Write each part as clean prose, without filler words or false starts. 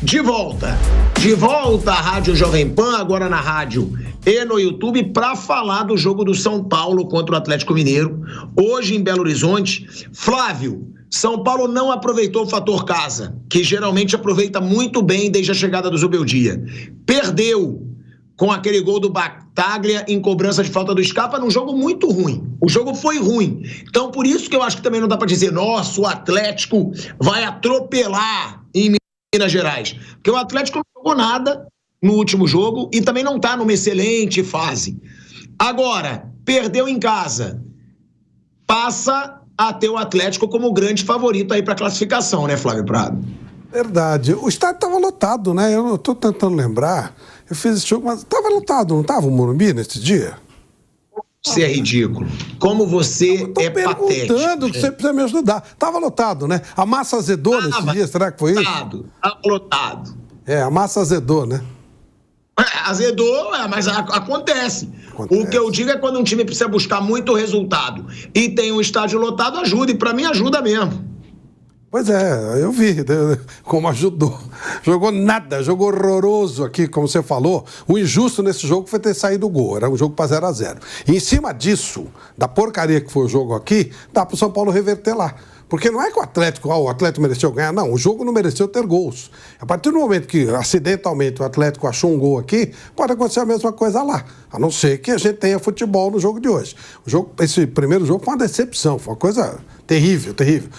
De volta à Rádio Jovem Pan, agora na rádio e no YouTube, para falar do jogo do São Paulo contra o Atlético Mineiro, hoje em Belo Horizonte. Flávio, São Paulo não aproveitou o fator casa, que geralmente aproveita muito bem desde a chegada do Zubeldia. Perdeu com aquele gol do Bataglia em cobrança de falta do Scarpa, num jogo muito ruim. O jogo foi ruim. Então, por isso que eu acho que também não dá para dizer, nossa, o Atlético vai atropelar em Minas Gerais. Porque o Atlético não jogou nada no último jogo e também não está numa excelente fase. Agora, perdeu em casa. Passa a ter o Atlético como grande favorito aí para a classificação, né, Flávio Prado? Verdade. O estádio estava lotado, né? Eu estou tentando lembrar. Eu fiz esse jogo, mas estava lotado, não estava o Morumbi nesse dia? Você é ridículo. Como você é patético. Estou perguntando, você precisa me ajudar. Estava lotado, né? A massa azedou nesse dia, será que foi isso? Estava lotado. É, a massa azedou, né? Azedou, mas acontece. O que eu digo é quando um time precisa buscar muito resultado e tem um estádio lotado, ajuda. E para mim ajuda mesmo. Pois é, eu vi como ajudou. Jogou nada, jogou horroroso aqui, como você falou. O injusto nesse jogo foi ter saído o gol, era um jogo para 0-0. E em cima disso, da porcaria que foi o jogo aqui, dá para o São Paulo reverter lá. Porque não é que o Atlético mereceu ganhar, não. O jogo não mereceu ter gols. A partir do momento que, acidentalmente, o Atlético achou um gol aqui, pode acontecer a mesma coisa lá. A não ser que a gente tenha futebol no jogo de hoje. Esse primeiro jogo foi uma decepção, foi uma coisa terrível, terrível.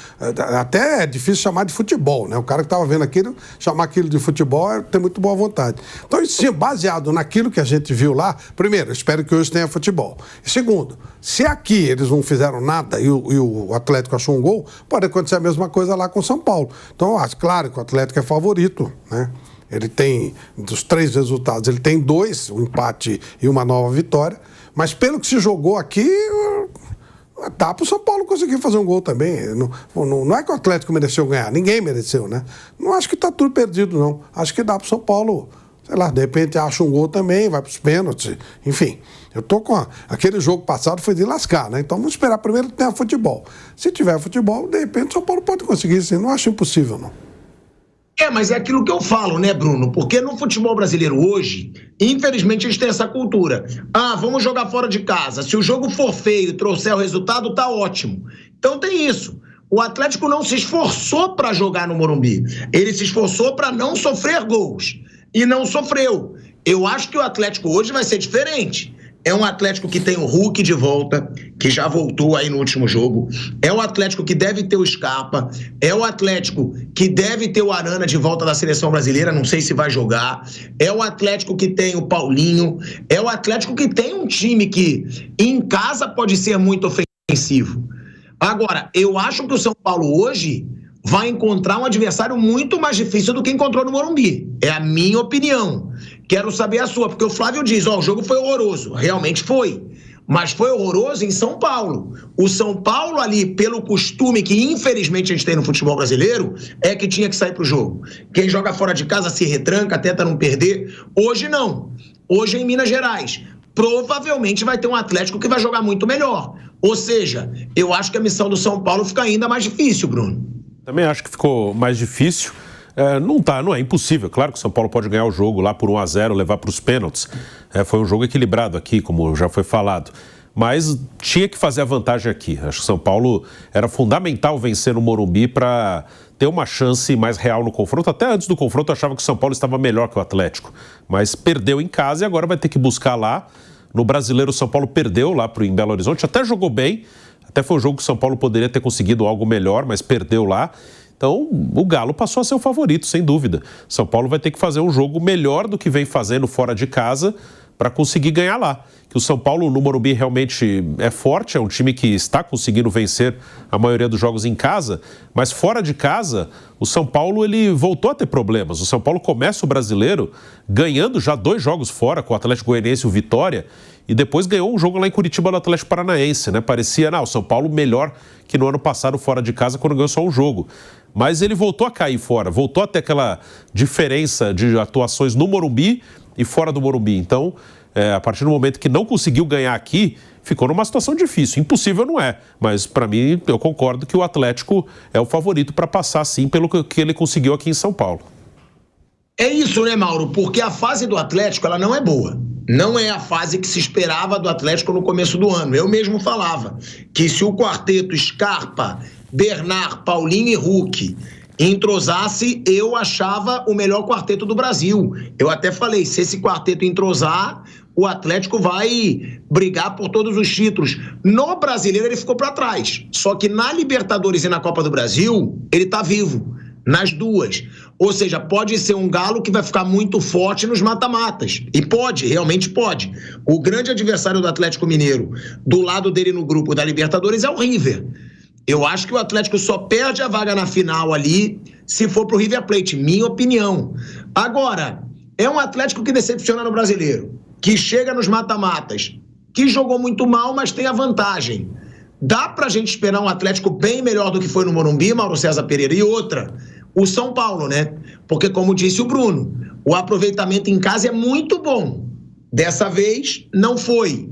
Até é difícil chamar de futebol, né? O cara que estava vendo aquilo, chamar aquilo de futebol é ter muito boa vontade. Então, sim, baseado naquilo que a gente viu lá, primeiro, eu espero que hoje tenha futebol. E segundo, se aqui eles não fizeram nada e o Atlético achou um gol, pode acontecer a mesma coisa lá com o São Paulo. Então, acho claro que o Atlético é favorito, né? Ele tem, dos 3 resultados, ele tem 2, um empate e uma nova vitória. Mas pelo que se jogou aqui, dá para o São Paulo conseguir fazer um gol também. Não é que o Atlético mereceu ganhar, ninguém mereceu, né? Não acho que está tudo perdido, não. Acho que dá para o São Paulo, sei lá, de repente acha um gol também, vai para os pênaltis, enfim. Eu tô com aquele jogo passado foi de lascar, né? Então vamos esperar primeiro que tenha futebol. Se tiver futebol, de repente o São Paulo pode conseguir, assim, não acho impossível, não. Mas é aquilo que eu falo, né, Bruno? Porque no futebol brasileiro hoje, infelizmente, a gente tem essa cultura. Vamos jogar fora de casa. Se o jogo for feio e trouxer o resultado, tá ótimo. Então tem isso. O Atlético não se esforçou para jogar no Morumbi. Ele se esforçou para não sofrer gols. E não sofreu. Eu acho que o Atlético hoje vai ser diferente. É um Atlético que tem o Hulk de volta, que já voltou aí no último jogo. É o Atlético que deve ter o Scarpa. É o Atlético que deve ter o Arana de volta da seleção brasileira, não sei se vai jogar. É o Atlético que tem o Paulinho. É o Atlético que tem um time que em casa pode ser muito ofensivo. Agora, eu acho que o São Paulo hoje vai encontrar um adversário muito mais difícil do que encontrou no Morumbi. É a minha opinião. Quero saber a sua, porque o Flávio diz, o jogo foi horroroso. Realmente foi. Mas foi horroroso em São Paulo. O São Paulo ali, pelo costume que infelizmente a gente tem no futebol brasileiro, é que tinha que sair pro jogo. Quem joga fora de casa se retranca, tenta não perder. Hoje não. Hoje em Minas Gerais. Provavelmente vai ter um Atlético que vai jogar muito melhor. Ou seja, eu acho que a missão do São Paulo fica ainda mais difícil, Bruno. Também acho que ficou mais difícil. Não é impossível. Claro que o São Paulo pode ganhar o jogo lá por 1-0, levar para os pênaltis. Foi um jogo equilibrado aqui, como já foi falado. Mas tinha que fazer a vantagem aqui. Acho que o São Paulo era fundamental vencer no Morumbi para ter uma chance mais real no confronto. Até antes do confronto eu achava que o São Paulo estava melhor que o Atlético. Mas perdeu em casa e agora vai ter que buscar lá. No Brasileiro o São Paulo perdeu lá em Belo Horizonte. Até jogou bem. Até foi um jogo que o São Paulo poderia ter conseguido algo melhor, mas perdeu lá. Então, o Galo passou a ser o favorito, sem dúvida. São Paulo vai ter que fazer um jogo melhor do que vem fazendo fora de casa para conseguir ganhar lá. Que o São Paulo no Morumbi realmente é forte, é um time que está conseguindo vencer a maioria dos jogos em casa, mas fora de casa, o São Paulo ele voltou a ter problemas. O São Paulo começa o Brasileiro ganhando já 2 jogos fora com o Atlético Goianiense e o Vitória, e depois ganhou um jogo lá em Curitiba do Atlético Paranaense, né? Parecia, o São Paulo melhor que no ano passado fora de casa quando ganhou só um jogo. Mas ele voltou a cair fora, voltou a ter aquela diferença de atuações no Morumbi e fora do Morumbi. Então, a partir do momento que não conseguiu ganhar aqui, ficou numa situação difícil. Impossível não é, mas para mim, eu concordo que o Atlético é o favorito para passar, sim, pelo que ele conseguiu aqui em São Paulo. É isso, né, Mauro? Porque a fase do Atlético, ela não é boa. Não é a fase que se esperava do Atlético no começo do ano. Eu mesmo falava que se o quarteto Scarpa, Bernard, Paulinho e Hulk entrosasse, eu achava o melhor quarteto do Brasil. Eu até falei, se esse quarteto entrosar, o Atlético vai brigar por todos os títulos. No Brasileiro ele ficou para trás. Só que na Libertadores e na Copa do Brasil, ele tá vivo. Nas duas. Ou seja, pode ser um Galo que vai ficar muito forte nos mata-matas. E pode, realmente pode. O grande adversário do Atlético Mineiro, do lado dele no grupo da Libertadores, é o River. Eu acho que o Atlético só perde a vaga na final ali se for pro River Plate, minha opinião. Agora, é um Atlético que decepciona no Brasileiro, que chega nos mata-matas, que jogou muito mal, mas tem a vantagem. Dá pra gente esperar um Atlético bem melhor do que foi no Morumbi, Mauro César Pereira. E outra, o São Paulo, né? Porque, como disse o Bruno, o aproveitamento em casa é muito bom. Dessa vez, não foi.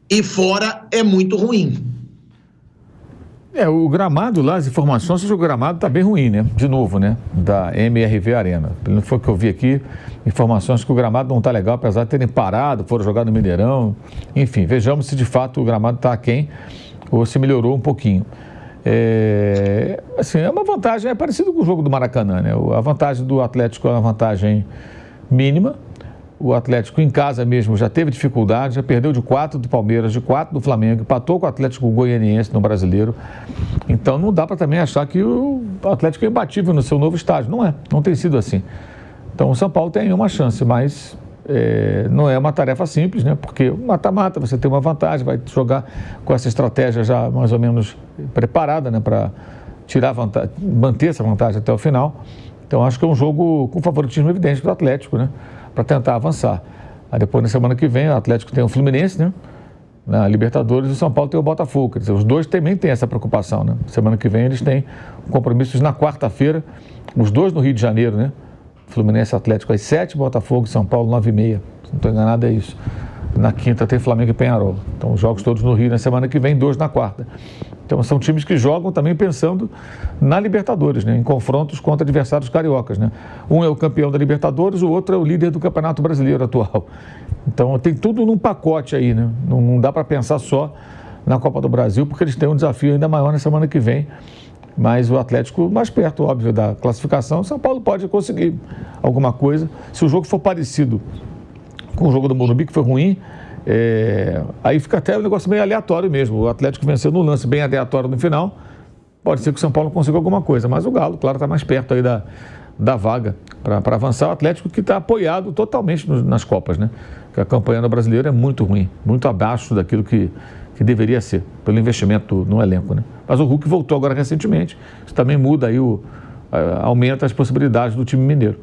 E fora é muito ruim. O gramado lá, as informações sobre o gramado tá bem ruim, né? De novo, né? Da MRV Arena. Não foi o que eu vi aqui, informações que o gramado não tá legal, apesar de terem parado, foram jogar no Mineirão. Enfim, vejamos se de fato o gramado tá aquém ou se melhorou um pouquinho. Assim, é uma vantagem, é parecido com o jogo do Maracanã, né? A vantagem do Atlético é uma vantagem mínima. O Atlético em casa mesmo já teve dificuldade, já perdeu de 4 do Palmeiras, de 4 do Flamengo, empatou com o Atlético Goianiense no Brasileiro. Então não dá para também achar que o Atlético é imbatível no seu novo estádio. Não é, não tem sido assim. Então o São Paulo tem uma chance, mas não é uma tarefa simples, né? Porque mata-mata, você tem uma vantagem, vai jogar com essa estratégia já mais ou menos preparada, né? Para tirar vantagem, manter essa vantagem até o final. Então acho que é um jogo com favoritismo evidente do Atlético, né? Para tentar avançar. Aí depois, na semana que vem, o Atlético tem o Fluminense, né? Na Libertadores, e o São Paulo tem o Botafogo. Quer dizer, os dois também têm essa preocupação, né? Semana que vem eles têm compromissos na quarta-feira, os dois no Rio de Janeiro, né? Fluminense e Atlético às 7, Botafogo e São Paulo 9h30. Se não estou enganado, é isso. Na quinta tem Flamengo e Peñarol. Então, os jogos todos no Rio na semana que vem, 2 na quarta. Então, são times que jogam também pensando na Libertadores, né? Em confrontos contra adversários cariocas, né? Um é o campeão da Libertadores, o outro é o líder do Campeonato Brasileiro atual. Então, tem tudo num pacote aí, né? Não dá para pensar só na Copa do Brasil, porque eles têm um desafio ainda maior na semana que vem. Mas o Atlético mais perto, óbvio, da classificação. O São Paulo pode conseguir alguma coisa. Se o jogo for parecido com o jogo do Morumbi, que foi ruim, aí fica até um negócio meio aleatório mesmo. O Atlético venceu no lance bem aleatório no final. Pode ser que o São Paulo consiga alguma coisa. Mas o Galo, claro, está mais perto aí da vaga para avançar. O Atlético que está apoiado totalmente nas Copas, né? Que a campanha no Brasileiro é muito ruim, muito abaixo daquilo que deveria ser, pelo investimento no elenco, né? Mas o Hulk voltou agora recentemente, isso também muda aí, aumenta as possibilidades do time mineiro.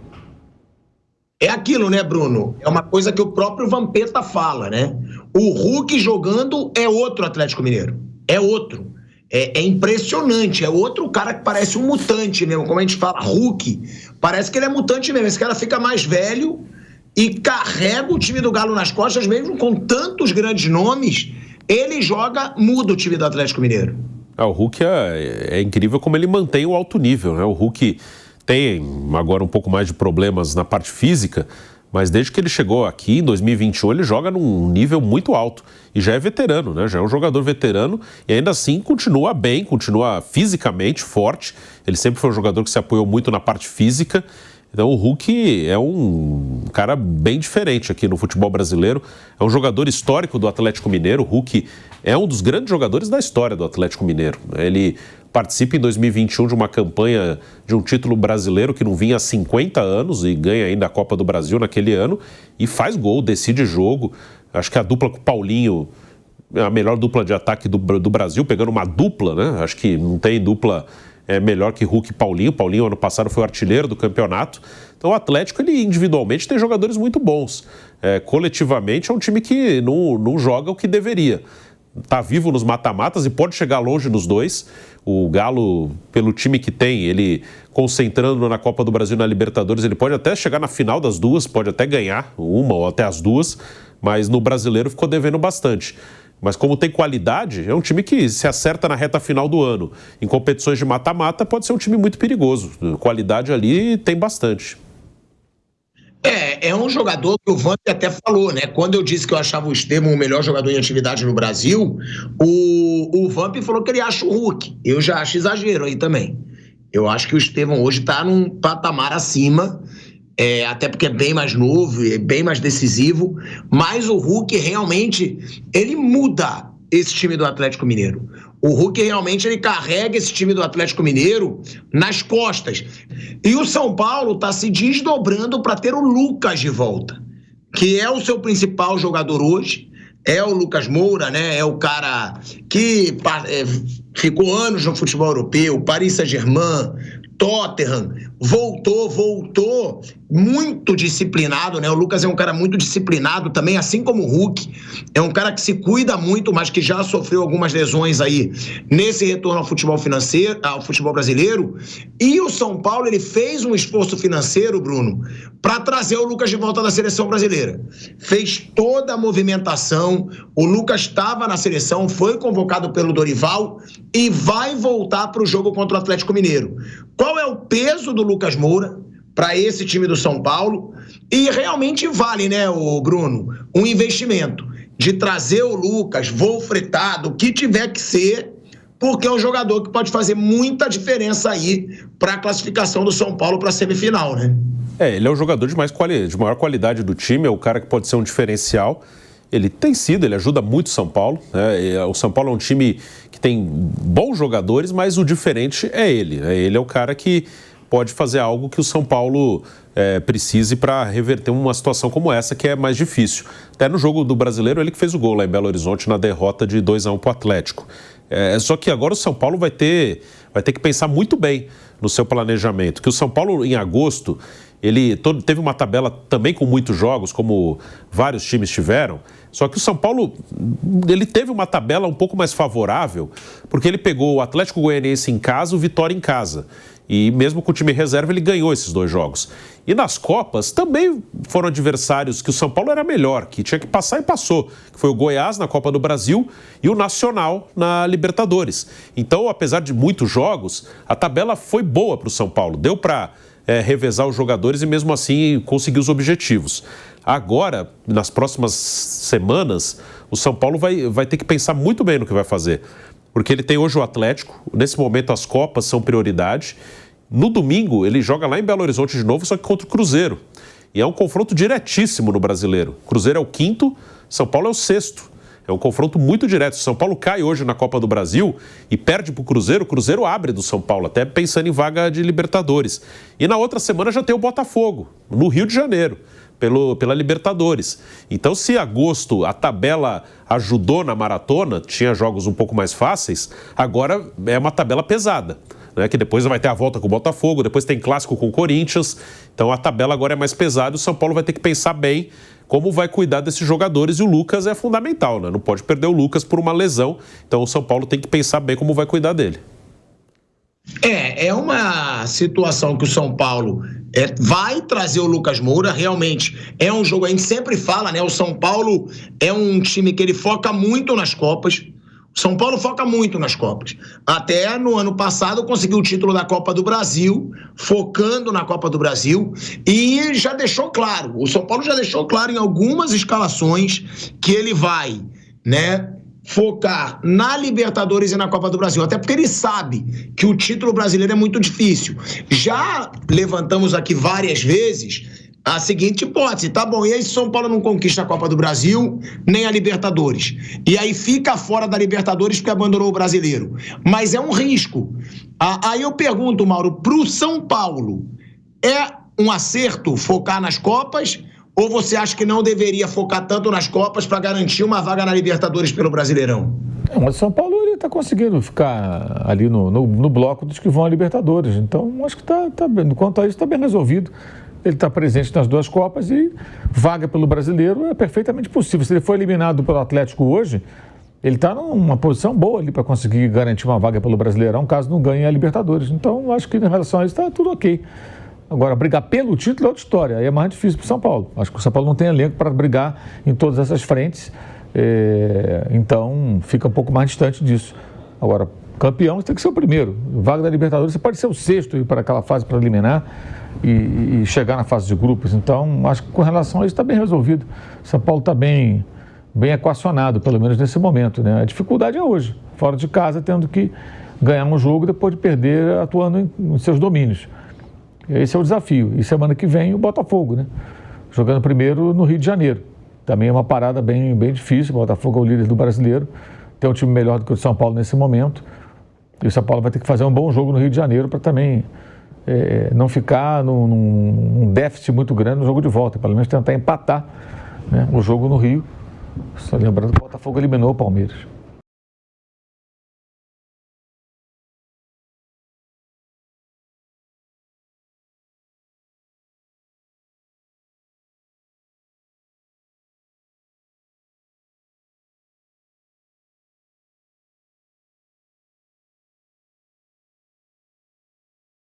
É aquilo, né, Bruno? É uma coisa que o próprio Vampeta fala, né? O Hulk jogando é outro Atlético Mineiro, é outro. É impressionante, é outro cara que parece um mutante mesmo, como a gente fala, Hulk, parece que ele é mutante mesmo, esse cara fica mais velho e carrega o time do Galo nas costas, mesmo com tantos grandes nomes. Ele muda o time do Atlético Mineiro. O Hulk é incrível como ele mantém o alto nível, né? O Hulk tem agora um pouco mais de problemas na parte física, mas desde que ele chegou aqui em 2021, ele joga num nível muito alto. E já é veterano, né? Já é um jogador veterano e ainda assim continua bem, continua fisicamente forte. Ele sempre foi um jogador que se apoiou muito na parte física. Então o Hulk é um cara bem diferente aqui no futebol brasileiro. É um jogador histórico do Atlético Mineiro. O Hulk é um dos grandes jogadores da história do Atlético Mineiro. Ele participa em 2021 de uma campanha de um título brasileiro que não vinha há 50 anos e ganha ainda a Copa do Brasil naquele ano e faz gol, decide jogo. Acho que a dupla com o Paulinho é a melhor dupla de ataque do Brasil, pegando uma dupla, né? Acho que não tem dupla melhor que Hulk e Paulinho. Paulinho, ano passado, foi o artilheiro do campeonato. Então, o Atlético, ele individualmente tem jogadores muito bons. Coletivamente, é um time que não joga o que deveria. Está vivo nos mata-matas e pode chegar longe nos dois. O Galo, pelo time que tem, ele concentrando na Copa do Brasil e na Libertadores, ele pode até chegar na final das duas, pode até ganhar uma ou até as duas, mas no Brasileiro ficou devendo bastante. Mas como tem qualidade, é um time que se acerta na reta final do ano. Em competições de mata-mata, pode ser um time muito perigoso. Qualidade ali tem bastante. É um jogador que o Vamp até falou, né? Quando eu disse que eu achava o Estevão o melhor jogador em atividade no Brasil, o Vamp falou que ele acha o Hulk. Eu já acho exagero aí também. Eu acho que o Estevão hoje está num patamar acima, até porque é bem mais novo, é bem mais decisivo, mas o Hulk realmente, ele muda esse time do Atlético Mineiro. O Hulk realmente ele carrega esse time do Atlético Mineiro nas costas. E o São Paulo está se desdobrando para ter o Lucas de volta, que é o seu principal jogador hoje. É o Lucas Moura, né? É o cara que ficou anos no futebol europeu, Paris Saint-Germain, Tottenham, voltou muito disciplinado, né? O Lucas é um cara muito disciplinado também, assim como o Hulk. É um cara que se cuida muito, mas que já sofreu algumas lesões aí nesse retorno ao futebol financeiro, ao futebol brasileiro. E o São Paulo, ele fez um esforço financeiro, Bruno, para trazer o Lucas de volta da seleção brasileira. Fez toda a movimentação, o Lucas estava na seleção, foi convocado pelo Dorival e vai voltar para o jogo contra o Atlético Mineiro. Qual é o peso do Lucas Moura para esse time do São Paulo? E realmente vale, né, Bruno, um investimento de trazer o Lucas, voo fretado, o que tiver que ser, porque é um jogador que pode fazer muita diferença aí para a classificação do São Paulo para a semifinal, né? Ele é o jogador de maior qualidade do time, é o cara que pode ser um diferencial. Ele ajuda muito o São Paulo, né? O São Paulo é um time que tem bons jogadores, mas o diferente é ele. Ele é o cara que pode fazer algo que o São Paulo precise para reverter uma situação como essa, que é mais difícil. Até no jogo do Brasileiro, ele que fez o gol lá em Belo Horizonte na derrota de 2-1 para o Atlético. Só que agora o São Paulo vai ter que pensar muito bem no seu planejamento, que o São Paulo, em agosto, ele teve uma tabela também com muitos jogos, como vários times tiveram, só que o São Paulo, ele teve uma tabela um pouco mais favorável, porque ele pegou o Atlético Goianiense em casa, o Vitória em casa. E mesmo com o time reserva, ele ganhou esses 2 jogos. E nas Copas, também foram adversários que o São Paulo era melhor, que tinha que passar e passou. Que foi o Goiás na Copa do Brasil e o Nacional na Libertadores. Então, apesar de muitos jogos, a tabela foi boa para o São Paulo. Deu para revezar os jogadores e mesmo assim conseguir os objetivos. Agora, nas próximas semanas, o São Paulo vai ter que pensar muito bem no que vai fazer. Porque ele tem hoje o Atlético, nesse momento as Copas são prioridade. No domingo, ele joga lá em Belo Horizonte de novo, só que contra o Cruzeiro. E é um confronto diretíssimo no Brasileiro. O Cruzeiro é o 5º, São Paulo é o 6º. É um confronto muito direto. Se São Paulo cai hoje na Copa do Brasil e perde para o Cruzeiro abre do São Paulo, até pensando em vaga de Libertadores. E na outra semana já tem o Botafogo, no Rio de Janeiro, pela Libertadores. Então, se agosto a tabela ajudou na maratona, tinha jogos um pouco mais fáceis, agora é uma tabela pesada, né? Que depois vai ter a volta com o Botafogo, depois tem clássico com o Corinthians. Então, a tabela agora é mais pesada e o São Paulo vai ter que pensar bem como vai cuidar desses jogadores, e o Lucas é fundamental, né? Não pode perder o Lucas por uma lesão, então o São Paulo tem que pensar bem como vai cuidar dele. É uma situação que o São Paulo vai trazer o Lucas Moura, realmente é um jogo, a gente sempre fala, né? O São Paulo é um time que ele foca muito nas Copas. O São Paulo foca muito nas Copas. Até no ano passado conseguiu o título da Copa do Brasil, focando na Copa do Brasil, e já deixou claro, o São Paulo já deixou claro em algumas escalações que ele vai, né, focar na Libertadores e na Copa do Brasil, até porque ele sabe que o título brasileiro é muito difícil. Já levantamos aqui várias vezes a seguinte hipótese, tá bom, e aí se São Paulo não conquista a Copa do Brasil, nem a Libertadores, e aí fica fora da Libertadores porque abandonou o Brasileiro, mas é um risco. Aí eu pergunto, Mauro, pro São Paulo, é um acerto focar nas Copas, ou você acha que não deveria focar tanto nas Copas para garantir uma vaga na Libertadores pelo Brasileirão? Mas o São Paulo está conseguindo ficar ali no bloco dos que vão à Libertadores, então acho que tá bem, quanto a isso está bem resolvido. Ele está presente nas 2 Copas e vaga pelo Brasileiro é perfeitamente possível. Se ele for eliminado pelo Atlético hoje, ele está numa posição boa ali para conseguir garantir uma vaga pelo Brasileirão, caso não ganhe a Libertadores. Então, acho que em relação a isso está tudo ok. Agora, brigar pelo título é outra história, aí é mais difícil para o São Paulo. Acho que o São Paulo não tem elenco para brigar em todas essas frentes, então fica um pouco mais distante disso. Agora, campeão você tem que ser o primeiro. Vaga da Libertadores, você pode ser o sexto ir para aquela fase preliminar e chegar na fase de grupos. Então, acho que com relação a isso está bem resolvido. São Paulo está bem equacionado, pelo menos nesse momento, né? A dificuldade é hoje, fora de casa, tendo que ganhar um jogo depois de perder atuando em seus domínios. Esse é o desafio. E semana que vem o Botafogo, né? Jogando primeiro no Rio de Janeiro. Também é uma parada bem difícil. O Botafogo é o líder do Brasileiro. Tem um time melhor do que o São Paulo nesse momento. E o São Paulo vai ter que fazer um bom jogo no Rio de Janeiro para também não ficar num déficit muito grande no jogo de volta. Pelo menos tentar empatar, né, o jogo no Rio. Só lembrando que o Botafogo eliminou o Palmeiras.